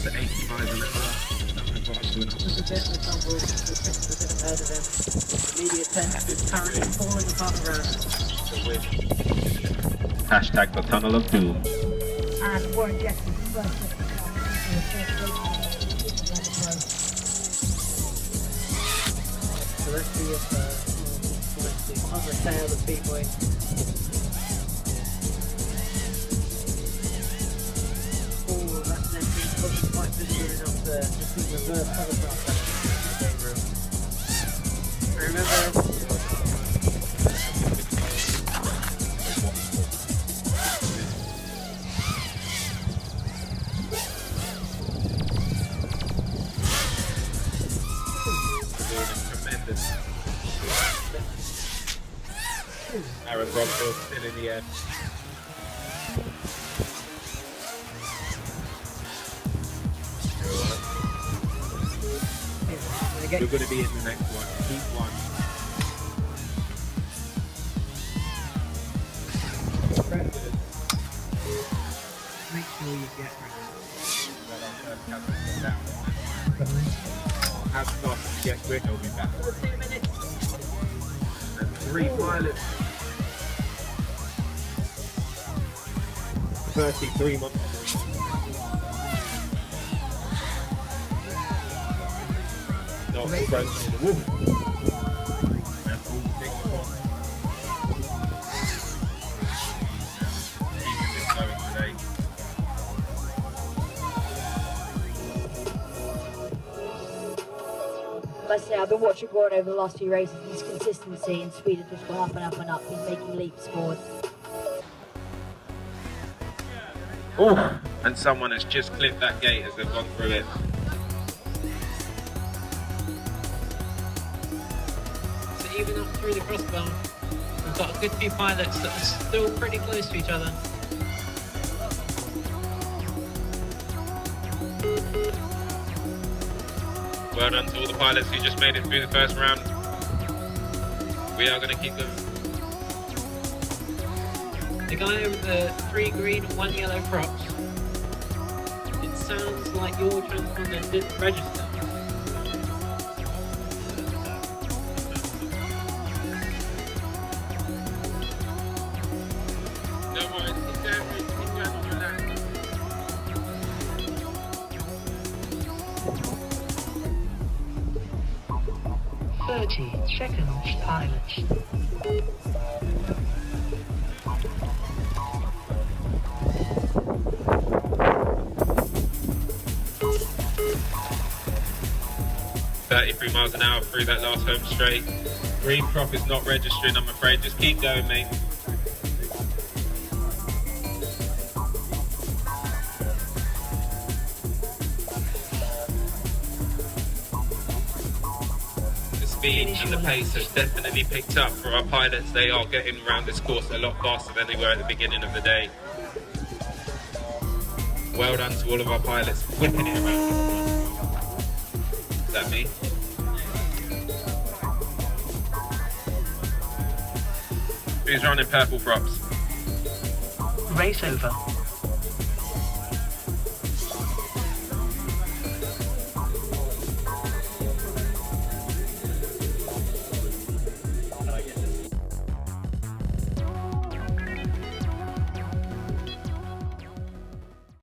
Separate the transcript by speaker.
Speaker 1: The 85 a little up.
Speaker 2: Just a bit of a tumble, just a bit ahead of him. Immediate test is currently falling apart around.
Speaker 1: Hashtag the tunnel of doom.
Speaker 2: And Warren Jackson's first the rest of on the tail of Speedway. Oh, that's then looking quite visible enough to see the reverse hovercraft in the game room. Remember,
Speaker 1: Aaron Rockville still in the air. You're going to be in the next one. Keep one.
Speaker 2: make sure you get
Speaker 1: Have start to get quick, he'll be back.
Speaker 2: 14 minutes.
Speaker 1: And 3 pilots. 33 months. Not broken in the wall. That's all 6 points. Keeping this going today.
Speaker 2: Let's say I've been watching Gordon over the last few races, and his consistency and speed have just gone up and up and up. He's making leaps forward.
Speaker 1: Oh, and someone has just clipped that gate as they've gone through it.
Speaker 3: So even up through the crossbar, we've got a good few pilots that are still pretty close to each other.
Speaker 1: Well done to all the pilots who just made it through the first round. We are going to keep them.
Speaker 3: The guy with the 3 green and 1 yellow props. It sounds like your transponder didn't register.
Speaker 1: Don't worry, keep going on your lap.
Speaker 2: Seconds, pilots.
Speaker 1: Miles an hour through that last home straight. Green prop is not registering, I'm afraid. Just keep going, mate. The speed and the pace has definitely picked up for our pilots. They are getting around this course a lot faster than they were at the beginning of the day. Well done to all of our pilots whipping it around. Is that me? Who's running purple props?
Speaker 2: Race over.